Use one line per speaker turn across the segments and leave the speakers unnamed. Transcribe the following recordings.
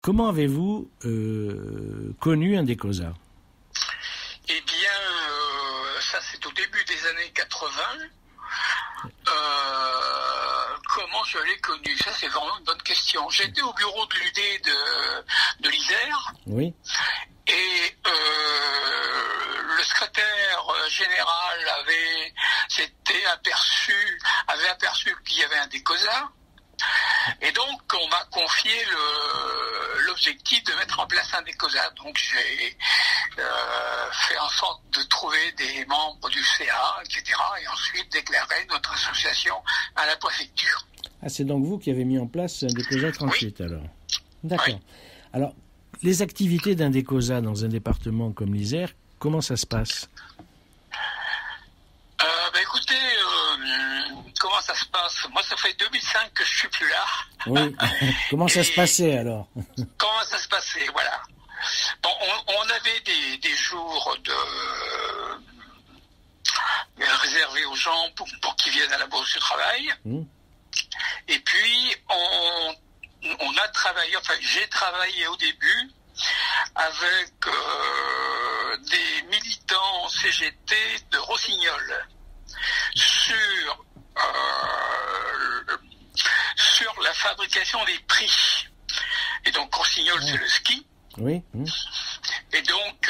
Comment avez-vous connu Indecosa?
Eh bien, ça c'est au début des années 80. Comment je l'ai connu? Ça c'est vraiment une bonne question. J'étais au bureau de l'UD de l'Isère.
Oui.
Et le secrétaire général avait aperçu qu'il y avait Indecosa. Et donc, on m'a confié l'objectif de mettre en place Indecosa. Donc, j'ai fait en sorte de trouver des membres du CA, etc. Et ensuite déclarer notre association à la préfecture.
Ah, c'est donc vous qui avez mis en place Indecosa 38, oui. Alors. D'accord.
Oui.
Alors, les activités d'Indecosa dans un département comme l'Isère, comment ça se passe?
Écoutez, comment ça se passe? Moi, ça fait 2005 que je suis plus là.
Oui. Comment ça se passait alors?
Comment ça se passait, voilà. Bon, on avait des jours réservés aux gens pour qu'ils viennent à la Bourse du Travail. Et puis, on a travaillé, enfin, j'ai travaillé au début avec des militants CGT de Rossignol sur la fabrication des prix. Et donc Rossignol, c'est le ski.
Oui.
Et donc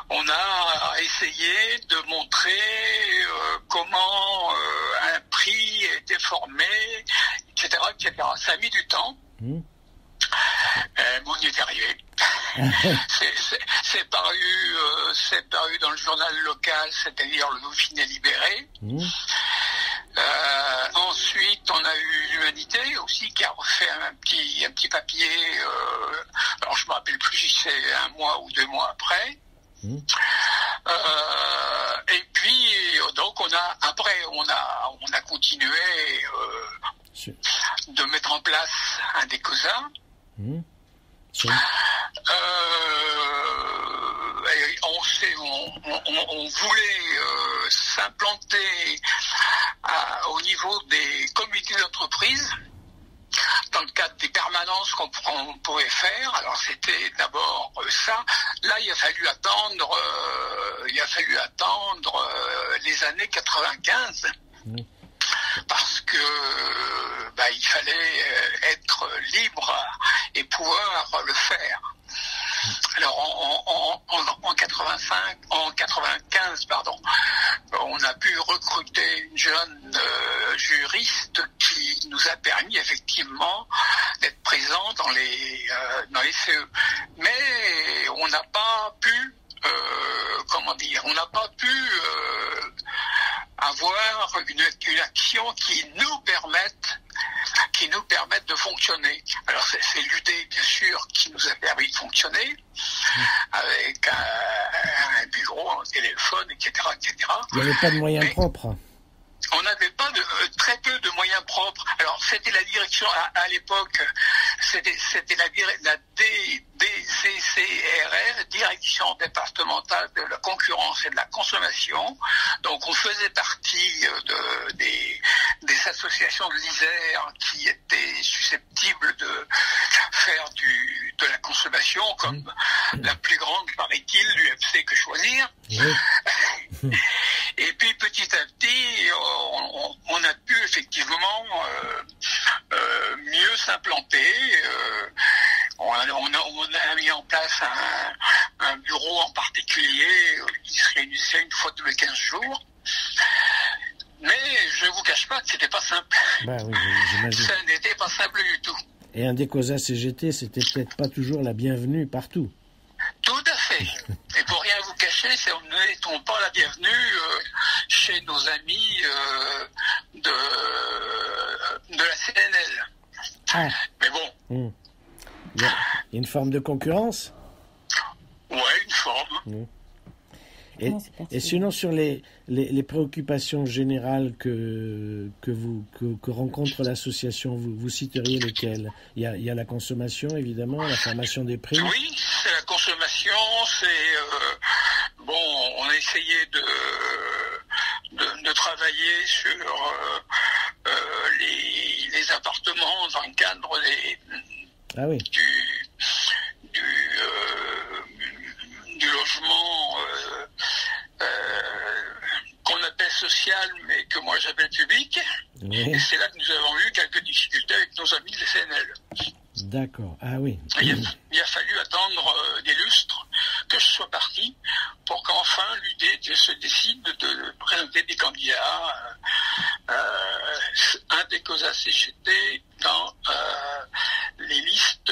on a essayé de montrer comment un prix était formé, etc., etc. Ça a mis du temps. Mais on y est arrivé. C'est paru dans le journal local, c'est-à-dire le Dauphiné Libéré. Ensuite, on a eu l'Humanité aussi qui a refait un petit papier. Alors je me rappelle plus si c'est 1 mois ou 2 mois après. Et puis donc on a continué de mettre en place Indecosa. On voulait s'implanter au niveau des comités d'entreprise dans le cadre des permanences qu'on pouvait faire. Alors c'était d'abord ça. Là, il a fallu attendre les années 95. Parce que il fallait être libre et pouvoir le faire. Alors en 95, on a pu recruter une jeune juriste qui nous a permis effectivement d'être présent dans les CE. Mais on n'a pas pu avoir une action qui nous permette de fonctionner. Alors c'est l'UD bien sûr qui nous a permis de fonctionner avec un bureau, un téléphone, etc., etc.
Il n'y avait pas de moyens propres.
On n'avait pas très peu de moyens propres. Alors c'était la direction à l'époque, c'était la DCCRR, Direction départementale de la concurrence et de la consommation. Donc on faisait partie des associations de l'Isère qui étaient susceptibles de faire de la consommation, comme la plus grande, paraît-il, l'UFC Que Choisir. Oui. Et puis petit à petit, on a pu effectivement mieux s'implanter. On a mis en place un bureau en particulier qui se réunissait une fois tous les 15 jours. Mais je ne vous cache pas que c'était pas simple.
Oui, j'imagine.
Ça n'était pas simple du tout.
Et Indecosa CGT, c'était peut-être pas toujours la bienvenue partout.
Tout à fait. Et pour rien vous cacher, nous n'étions pas la bienvenue chez nos amis de la CNL. Mais bon.
Il y a une forme de concurrence?
Ouais, une forme.
Et sinon, sur les préoccupations générales que rencontre l'association, vous citeriez lesquelles? Il y a la consommation, évidemment, la formation des prix.
Oui, c'est la consommation, on a essayé de travailler sur les appartements dans le cadre
Ah oui.
Du logement qu'on appelle social, mais que moi j'appelle public. Oui. Et c'est là que nous avons eu quelques difficultés avec nos amis des CNL.
D'accord. Ah oui.
Il a fallu attendre des lustres que je sois parti pour qu'enfin l'UD se décide de présenter des candidats, un des COSA CGT dans les listes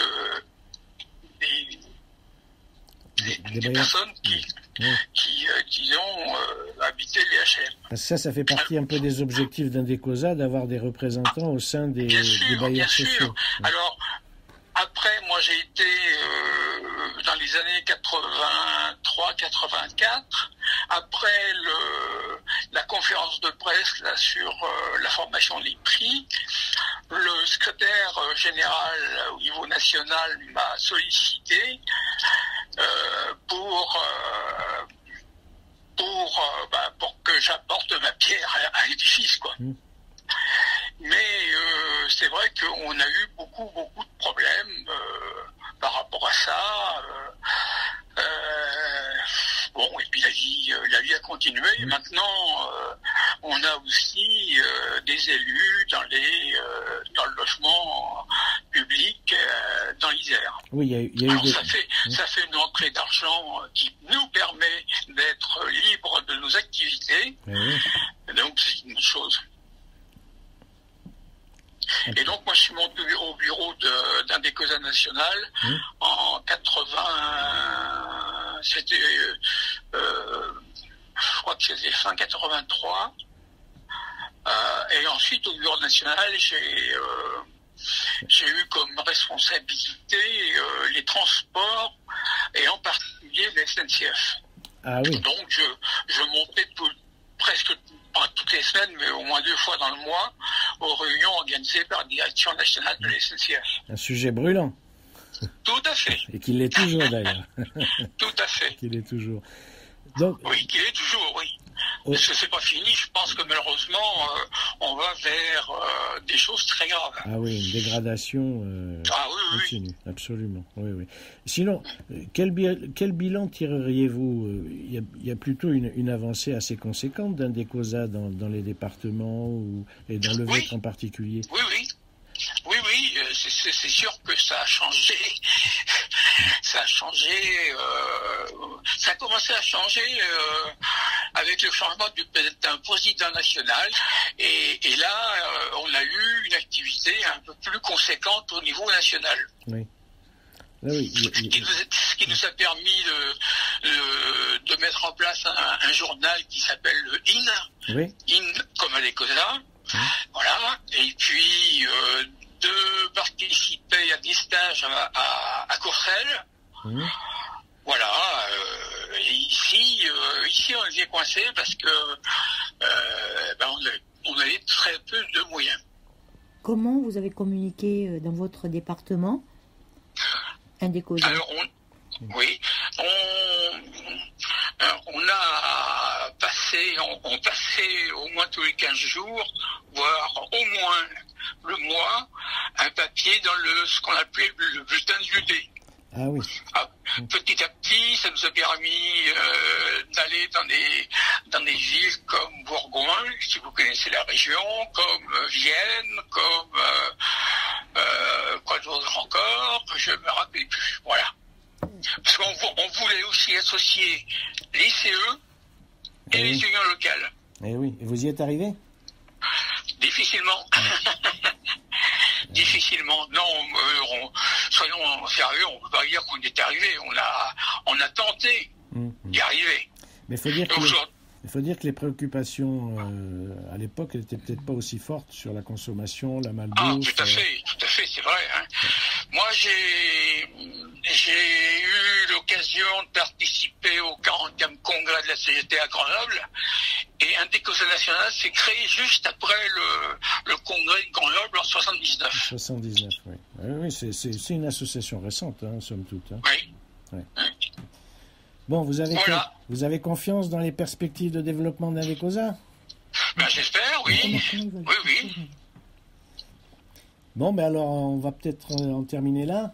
des personnes qui ont habité les HLM.
Ça fait partie un peu des objectifs d'Indecosa, d'avoir des représentants au sein des bailleurs sociaux.
Alors, après, moi j'ai été dans les années 83-84, après la conférence de presse là, sur la formation des prix, le secrétaire général au niveau national m'a sollicité pour que j'apporte ma pierre à l'édifice, quoi. Mais c'est vrai qu'on a eu beaucoup de problèmes par rapport à ça. Et puis la vie a continué. Et maintenant, on a aussi des élus dans le logement public dans l'Isère.
Oui,
Alors, ça fait une entrée d'argent qui nous permet d'être libres de nos activités. Oui. Donc c'est une chose. Et donc moi je suis monté au bureau d'Indecosa National en 80, c'était je crois que c'était fin 83, et ensuite au bureau national j'ai eu comme responsabilité les transports et en particulier la SNCF.
Ah oui.
Donc je montais presque pas toutes les semaines, mais au moins 2 fois dans le mois, aux réunions organisées par la direction nationale de la SNCF.
Un sujet brûlant.
Tout à fait.
Et qu'il l'est toujours d'ailleurs.
Tout à fait.
Qu'il l'est toujours. Donc...
Oui, qu'il est toujours, oui. Parce que c'est pas fini, je pense que malheureusement, on va vers des choses très graves.
Ah oui, une dégradation continue, oui. Absolument. Oui. Sinon, quel bilan tireriez-vous? Il y a plutôt une avancée assez conséquente d'Indecosa dans les départements et dans le vôtre en particulier.
Oui, c'est sûr que ça a changé. Ça a commencé à changer avec le changement d'un président national. Et là, on a eu une activité un peu plus conséquente au niveau national.
Oui.
Ce qui nous a permis de mettre en place un journal qui s'appelle le IN, comme Indecosa. Voilà. Et puis de participer à des stages à Courcelles. Voilà. Et ici on était coincé parce que on avait très peu de moyens.
Comment vous avez communiqué dans votre département Indecosa?
Alors on passait au moins tous les 15 jours, voire au moins le mois, un papier dans ce qu'on appelait le bulletin de l'UD.
Ah oui.
Petit à petit, ça nous a permis d'aller dans des villes comme Bourgogne, si vous connaissez la région, comme Vienne, comme quoi d'autre encore, je me rappelle plus. Voilà. Parce qu'on voulait aussi associer les CE et les unions locales.
Et oui. Et vous y êtes arrivé?
Difficilement. Difficilement. Non, soyons sérieux, on ne peut pas dire qu'on y est arrivé. On a tenté d'y arriver.
Mais il faut dire que les préoccupations à l'époque n'étaient peut-être pas aussi fortes sur la consommation, la malbouffe.
Tout à fait, c'est vrai. Hein. Moi, j'ai eu l'occasion de participer au 40e congrès de la CGT à Grenoble, et Indecosa National s'est créé juste après le congrès de Grenoble en 79.
79, oui. Oui, c'est une association récente, somme toute.
Oui.
Bon, vous avez confiance dans les perspectives de développement d'Indecosa?
J'espère, oui. Oui.
Bon, ben alors on va peut-être en terminer là.